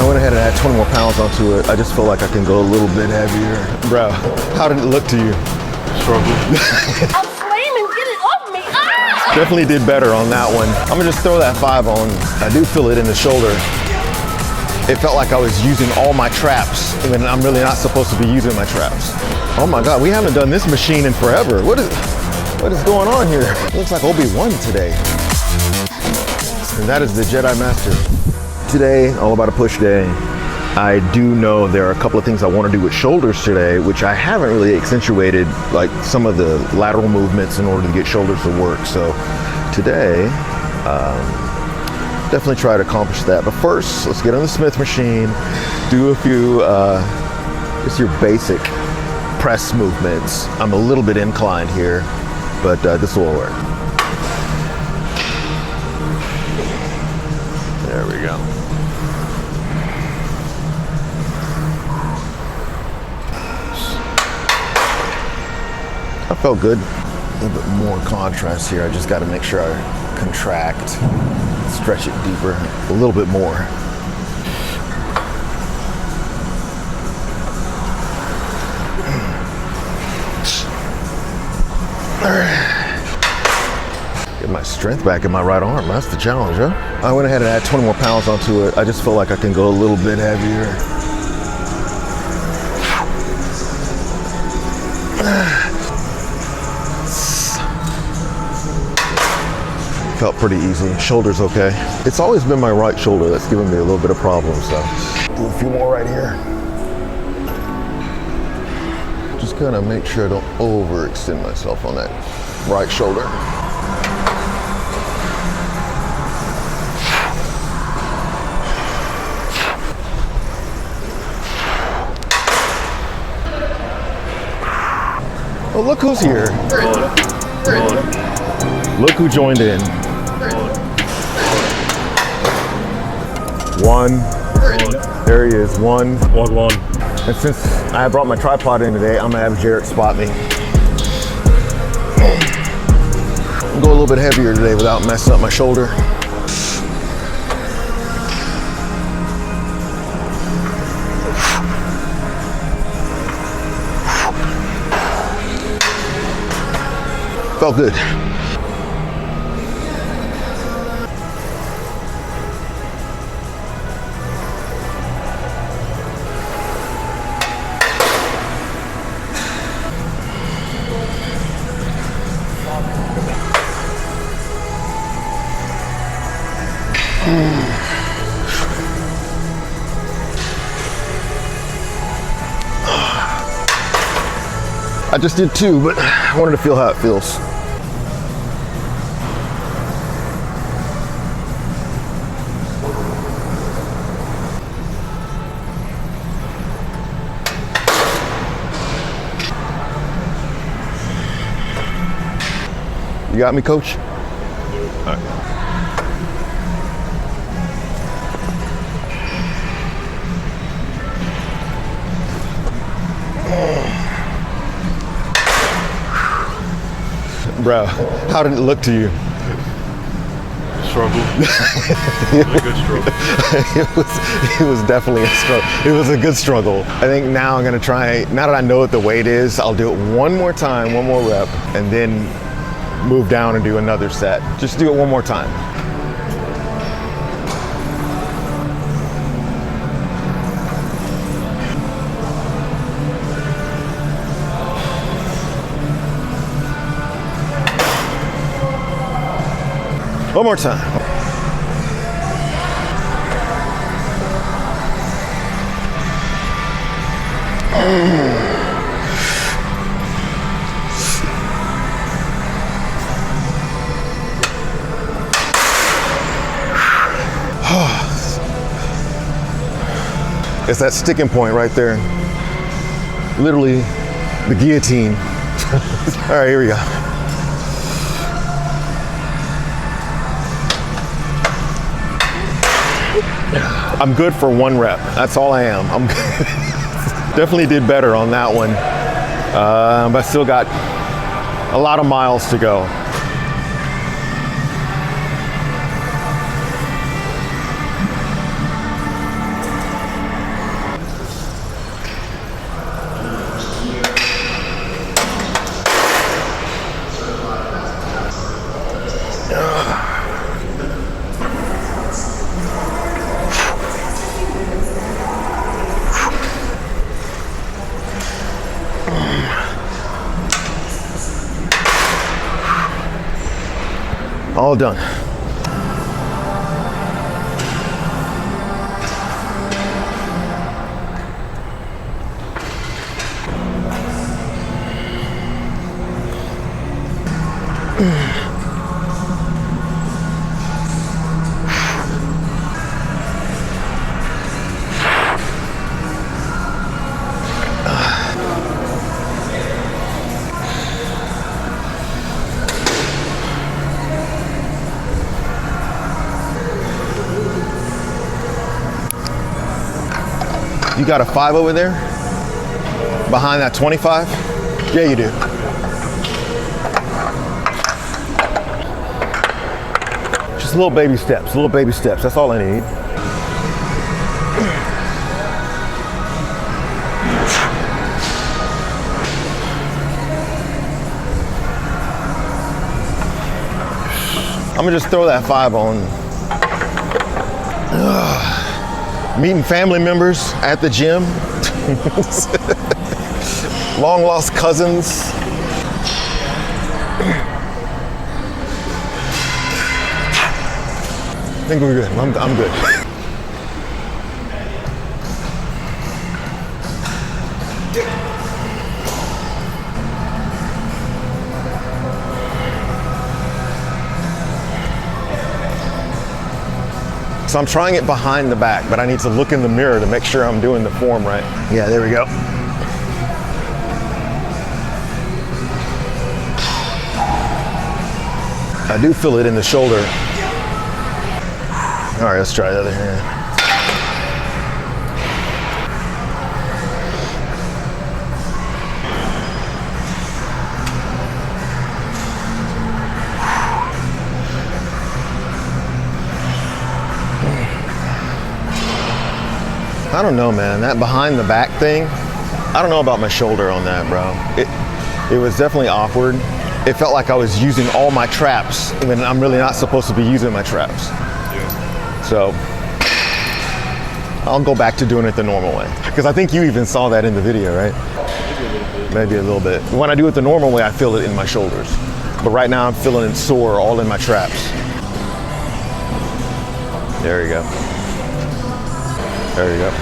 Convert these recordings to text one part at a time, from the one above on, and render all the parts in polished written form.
I went ahead and added 20 more pounds onto it. I just feel like I can go a little bit heavier. Bro, how did it look to you? Struggle. I'm flaming, get it off me! Ah! Definitely did better on that one. I'm gonna just throw that 5 on. I do feel it in the shoulder. It felt like I was using all my traps when I'm really not supposed to be using my traps. Oh my God, we haven't done this machine in forever. What is going on here? It looks like Obi-Wan today. And that is the Jedi Master. Today, all about a push day. I do know there are a couple of things I want to do with shoulders today, which I haven't really accentuated, like some of the lateral movements in order to get shoulders to work. So today, definitely try to accomplish that. But first, let's get on the Smith machine, do a few, just your basic press movements. I'm a little bit inclined here, but this will work. There we go. I felt good. A little bit more contrast here. I just got to make sure I contract, stretch it deeper, a little bit more. All right. Get my strength back in my right arm. That's the challenge, huh? I went ahead and added 20 more pounds onto it. I just feel like I can go a little bit heavier. Felt pretty easy. Shoulder's okay. It's always been my right shoulder that's given me a little bit of problems, so do a few more right here. Just kind of make sure I don't overextend myself on that right shoulder. Oh, look who's here. Look who joined in. 1. There he is, 1. And since I brought my tripod in today, I'm gonna have Jarrett spot me. I'll go a little bit heavier today without messing up my shoulder. Felt good. I just did 2, but I wanted to feel how it feels. You got me, coach? All right. Bro, how did it look to you? Struggle. A good struggle. It was definitely a struggle. It was a good struggle. I think now I'm gonna try, now that I know what the weight is, I'll do it one more time, one more rep, and then move down and do another set. Just do it one more time. One more time. It's that sticking point right there. Literally the guillotine. All right, here we go. I'm good for 1 rep. That's all I am. I'm definitely did better on that one, but I still got a lot of miles to go. All done. You got a 5 over there? Behind that 25? Yeah, you do. Just little baby steps, little baby steps. That's all I need. I'm gonna just throw that 5 on. Meeting family members at the gym. Long lost cousins. I think we're good. I'm good. So I'm trying it behind the back, but I need to look in the mirror to make sure I'm doing the form right. Yeah, there we go. I do feel it in the shoulder. All right, let's try the other hand. I don't know, man. That behind the back thing, I don't know about my shoulder on that, bro. It was definitely awkward. It felt like I was using all my traps when I'm really not supposed to be using my traps. Yeah. So I'll go back to doing it the normal way. Because I think you even saw that in the video, right? Maybe a little bit. When I do it the normal way, I feel it in my shoulders. But right now I'm feeling it sore all in my traps. There you go. There you go.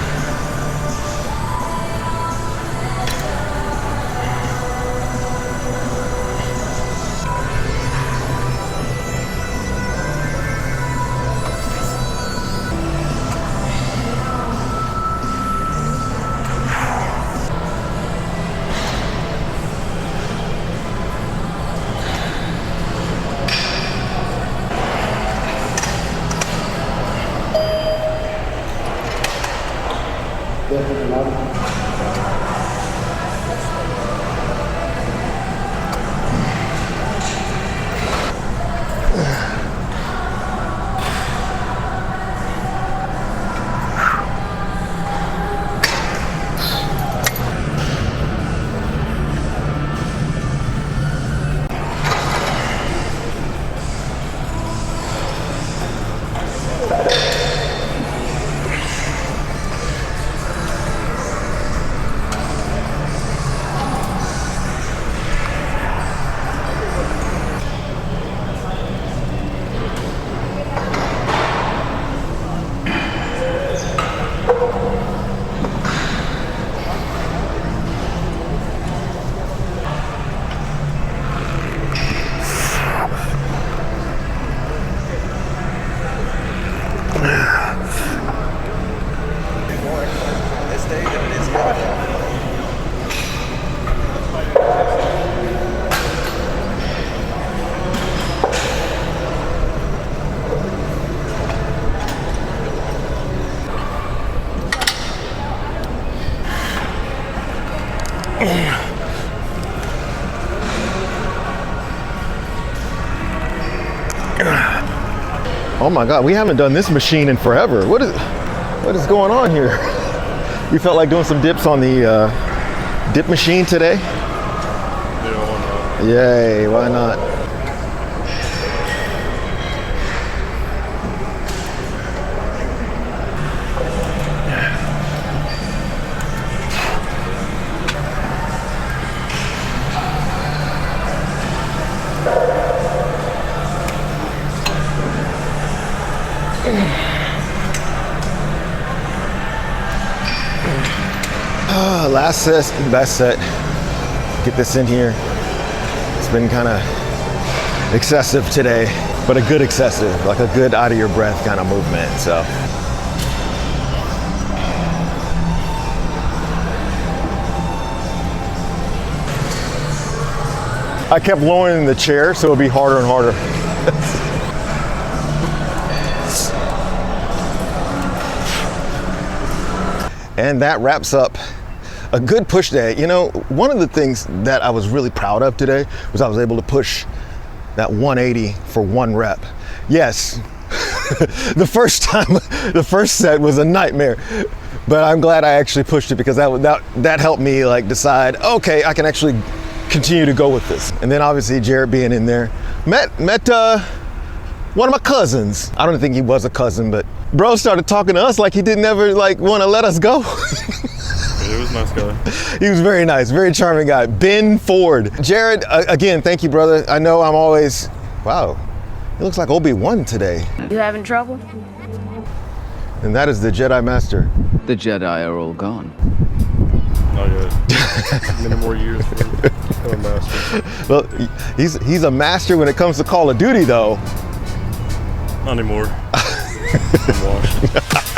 Oh my God, we haven't done this machine in forever. What is going on here? You felt like doing some dips on the dip machine today? Yeah, why not? Yay, why not? Last set, best set. Get this in here. It's been kind of excessive today, but a good excessive, like a good out of your breath kind of movement, so. I kept lowering the chair so it'd be harder and harder. And that wraps up a good push day. You know, one of the things that I was really proud of today was I was able to push that 180 for 1 rep. Yes, the first set was a nightmare, but I'm glad I actually pushed it because that helped me like decide, okay, I can actually continue to go with this. And then obviously Jared being in there, met one of my cousins. I don't think he was a cousin, but bro started talking to us like he didn't ever like want to let us go. He was a nice guy. He was very nice, very charming guy. Ben Ford. Jared, again, thank you, brother. I know I'm always, wow, he looks like Obi-Wan today. You having trouble? And that is the Jedi Master. The Jedi are all gone. Not yet. Many more years for him. I'm a master. Well, he's a master when it comes to Call of Duty, though. Not anymore. I'm washed.